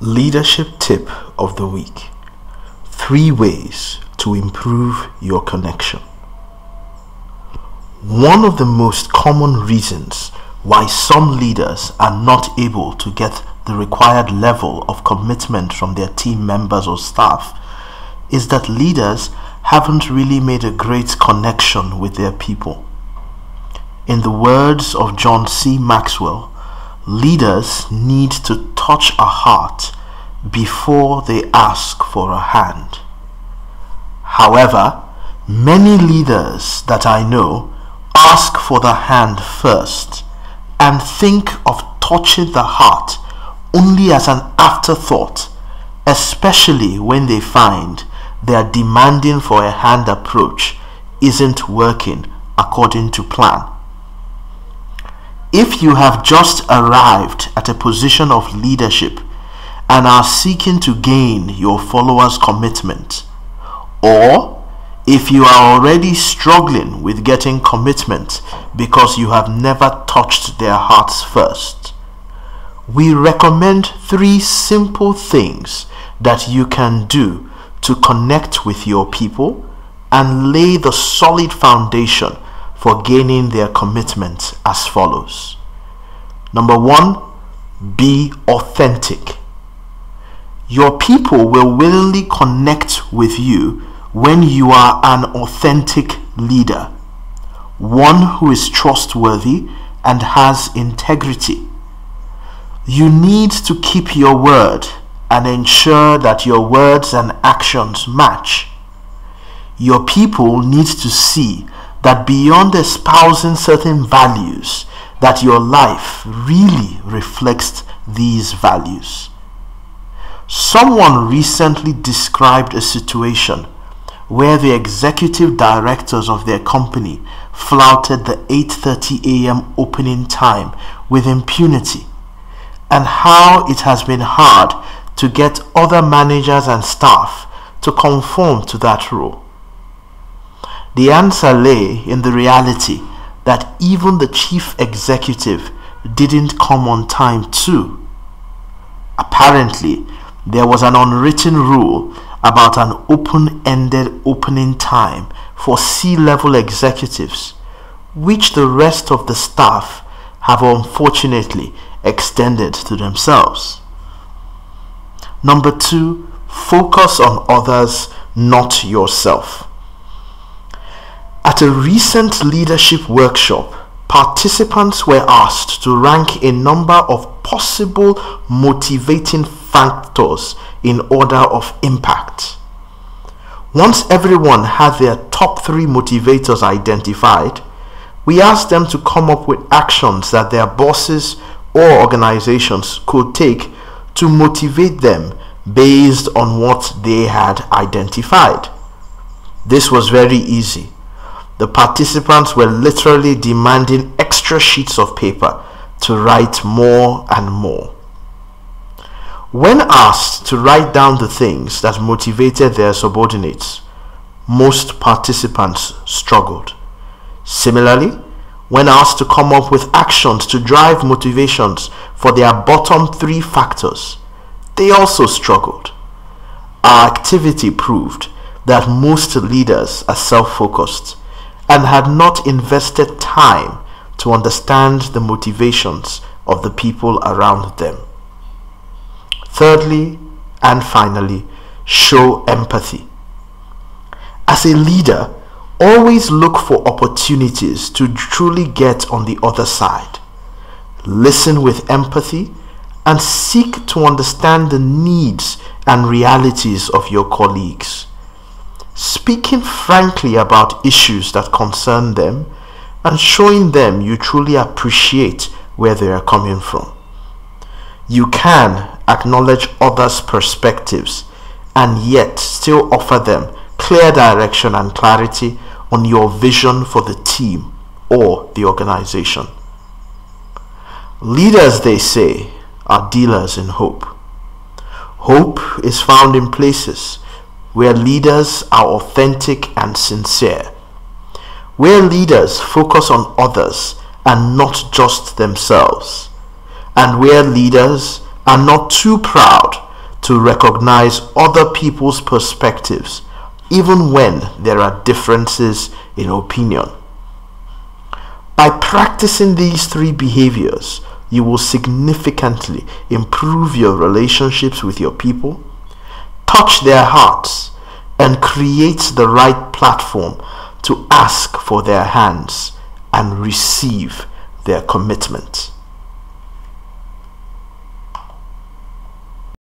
Leadership tip of the week: 3 ways to improve your connection. One of the most common reasons why some leaders are not able to get the required level of commitment from their team members or staff is that leaders haven't really made a great connection with their people. In the words of John C. Maxwell, leaders need to touch a heart before they ask for a hand. However, many leaders that I know ask for the hand first and think of touching the heart only as an afterthought, especially when they find their demanding for a hand approach isn't working according to plan. If you have just arrived at a position of leadership and are seeking to gain your followers' commitment, or if you are already struggling with getting commitment because you have never touched their hearts first, we recommend 3 simple things that you can do to connect with your people and lay the solid foundation for gaining their commitment as follows. Number 1, be authentic. Your people will willingly connect with you when you are an authentic leader, one who is trustworthy and has integrity. You need to keep your word and ensure that your words and actions match. Your people need to see that beyond espousing certain values, that your life really reflects these values. Someone recently described a situation where the executive directors of their company flouted the 8:30 a.m. opening time with impunity, and how it has been hard to get other managers and staff to conform to that rule. The answer lay in the reality that even the chief executive didn't come on time too. Apparently, there was an unwritten rule about an open-ended opening time for C-level executives, which the rest of the staff have unfortunately extended to themselves. Number 2, focus on others, not yourself. At a recent leadership workshop, participants were asked to rank a number of possible motivating factors in order of impact. Once everyone had their top 3 motivators identified, we asked them to come up with actions that their bosses or organizations could take to motivate them based on what they had identified. This was very easy. The participants were literally demanding extra sheets of paper to write more and more. When asked to write down the things that motivated their subordinates, most participants struggled. Similarly, when asked to come up with actions to drive motivations for their bottom 3 factors, they also struggled. Our activity proved that most leaders are self-focused and had not invested time to understand the motivations of the people around them. Thirdly, and finally, show empathy. As a leader, always look for opportunities to truly get on the other side. Listen with empathy and seek to understand the needs and realities of your colleagues. Speaking frankly about issues that concern them and showing them you truly appreciate where they are coming from. You can acknowledge others' perspectives and yet still offer them clear direction and clarity on your vision for the team or the organization. Leaders, they say, are dealers in hope. Hope is found in places where leaders are authentic and sincere, where leaders focus on others and not just themselves, and where leaders are not too proud to recognize other people's perspectives, even when there are differences in opinion. By practicing these three behaviors, you will significantly improve your relationships with your people, touch their hearts, and create the right platform to ask for their hands and receive their commitment.